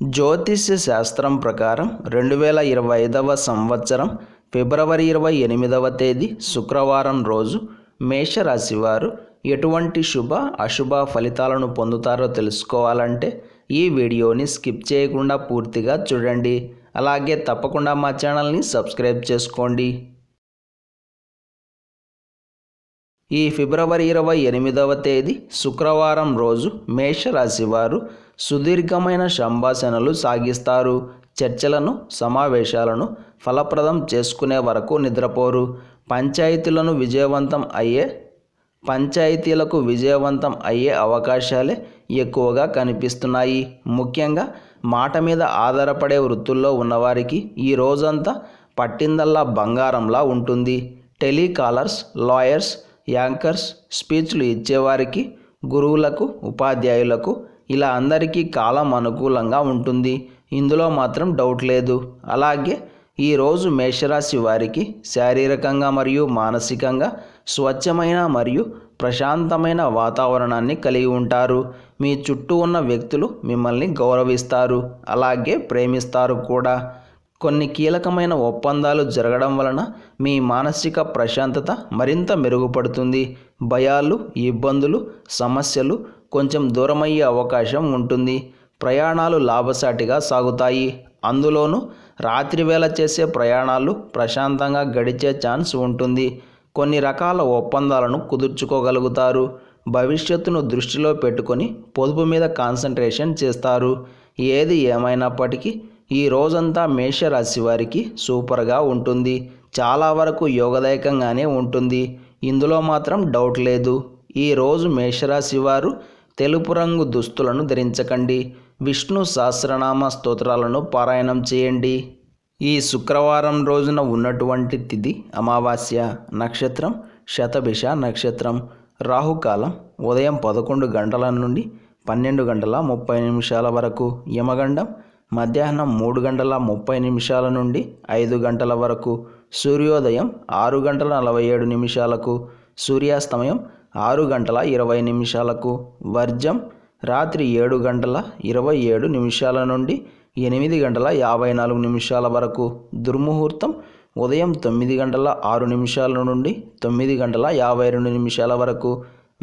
జ్యోతిష్య శాస్త్రం ప్రకారం 2025వ సంవత్సరం ఫిబ్రవరి 28వ తేదీ శుక్రవారం రోజు మేషరాశి వారు ఎటువంటి శుభ అశుభ ఫలితాలను పొందుతారో తెలుసుకోవాలంటే ఈ వీడియోని స్కిప్ చేయకుండా పూర్తిగా చూడండి. అలాగే తప్పకుండా మా ఛానల్ని సబ్స్క్రైబ్ చేసుకోండి. ఈ ఫిబ్రవరి 28వ తేదీ శుక్రవారం రోజు మేషరాశి వారు సుదీర్ఘమైన సంభాషణలు సాగిస్తారు. చర్చలను సమావేశాలను ఫలప్రదం చేసుకునే వరకు నిద్రపోరు. పంచాయతీలకు విజయవంతం అయ్యే అవకాశాలే ఎక్కువగా కనిపిస్తున్నాయి. ముఖ్యంగా మాట మీద ఆధారపడే వృత్తుల్లో ఉన్నవారికి ఈ రోజంతా పట్టిందల్లా బంగారంలా ఉంటుంది. టెలికాలర్స్, లాయర్స్, యాంకర్స్, స్పీచ్లు ఇచ్చేవారికి, గురువులకు, ఉపాధ్యాయులకు ఇలా అందరికీ కాలం అనుకూలంగా ఉంటుంది. ఇందులో మాత్రం డౌట్ లేదు. అలాగే ఈరోజు మేషరాశి వారికి శారీరకంగా మరియు మానసికంగా స్వచ్ఛమైన మరియు ప్రశాంతమైన వాతావరణాన్ని కలిగి ఉంటారు. మీ చుట్టూ ఉన్న వ్యక్తులు మిమ్మల్ని గౌరవిస్తారు, అలాగే ప్రేమిస్తారు కూడా. కొన్ని కీలకమైన ఒప్పందాలు జరగడం వలన మీ మానసిక ప్రశాంతత మరింత మెరుగుపడుతుంది. భయాలు, ఇబ్బందులు, సమస్యలు కొంచెం దూరమయ్యే అవకాశం ఉంటుంది. ప్రయాణాలు లాభసాటిగా సాగుతాయి. అందులోనూ రాత్రివేళ చేసే ప్రయాణాలు ప్రశాంతంగా గడిచే ఛాన్స్ ఉంటుంది. కొన్ని రకాల ఒప్పందాలను కుదుర్చుకోగలుగుతారు. భవిష్యత్తును దృష్టిలో పెట్టుకొని పొదుపు మీద కాన్సన్ట్రేషన్ చేస్తారు. ఏది ఏమైనప్పటికీ ఈ రోజంతా మేషరాశి వారికి సూపర్గా ఉంటుంది. చాలా వరకు యోగదాయకంగానే ఉంటుంది. ఇందులో మాత్రం డౌట్ లేదు. ఈరోజు మేషరాశి వారు తెలుపు రంగు దుస్తులను ధరించకండి. విష్ణు సహస్రనామ స్తోత్రాలను పారాయణం చేయండి. ఈ శుక్రవారం రోజున ఉన్నటువంటి తిథి అమావాస్య. నక్షత్రం శతభిష నక్షత్రం. రాహుకాలం ఉదయం 11 గంటల నుండి 12 గంటల 30 నిమిషాల వరకు. యమగండం మధ్యాహ్నం 3 గంటల 30 నిమిషాల నుండి 5 గంటల వరకు. సూర్యోదయం 6 గంటల 47 నిమిషాలకు. సూర్యాస్తమయం 6 గంటల 20 నిమిషాలకు. వర్జం రాత్రి 7 గంటల 27 నిమిషాల నుండి 8 గంటల 54 నిమిషాల వరకు. దుర్ముహూర్తం ఉదయం 9 గంటల 6 నిమిషాల నుండి 9 గంటల 52 నిమిషాల వరకు.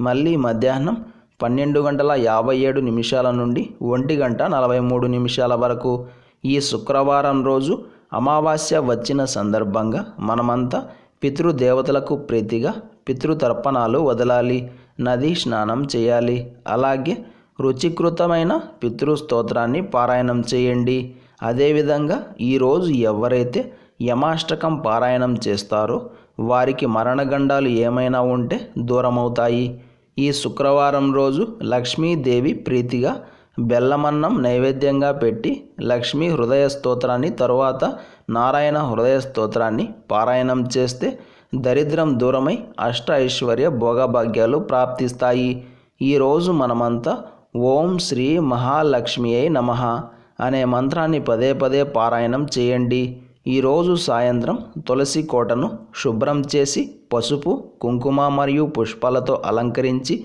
మళ్ళీ మధ్యాహ్నం 12 గంటల 57 నిమిషాల నుండి 1 గంట 43 నిమిషాల వరకు. ఈ శుక్రవారం రోజు అమావాస్య వచ్చిన సందర్భంగా మనమంతా పితృదేవతలకు ప్రీతిగా పితృతర్పణాలు వదలాలి, నదీ స్నానం చేయాలి. అలాగే రుచికృతమైన పితృస్తోత్రాన్ని పారాయణం చేయండి. అదేవిధంగా ఈరోజు ఎవరైతే యమాష్టకం పారాయణం చేస్తారో వారికి మరణగండాలు ఏమైనా ఉంటే దూరమవుతాయి. ఈ శుక్రవారం రోజు లక్ష్మీదేవి ప్రీతిగా బెల్లమన్నం నైవేద్యంగా పెట్టి లక్ష్మీ హృదయ స్తోత్రాన్ని తరువాత నారాయణ హృదయ స్తోత్రాన్ని పారాయణం చేస్తే దరిద్రం దూరమై అష్ట ఐశ్వర్య భోగభాగ్యాలు ప్రాప్తిస్తాయి. ఈరోజు మనమంతా ఓం శ్రీ మహాలక్ష్మియై నమః అనే మంత్రాన్ని పదే పదే పారాయణం చేయండి. ఈరోజు సాయంత్రం తులసి కోటను శుభ్రం చేసి పసుపు, కుంకుమ మరియు పుష్పాలతో అలంకరించి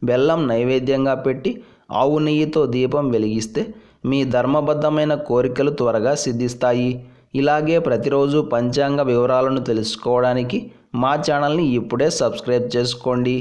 బెల్లం నైవేద్యంగా పెట్టి ఆవు నెయ్యితో దీపం వెలిగిస్తే మీ ధర్మబద్ధమైన కోరికలు త్వరగా సిద్ధిస్తాయి. ఇలాగే ప్రతిరోజు పంచాంగ వివరాలను తెలుసుకోవడానికి మా ఛానల్ని ఇప్పుడే సబ్స్క్రైబ్ చేసుకోండి.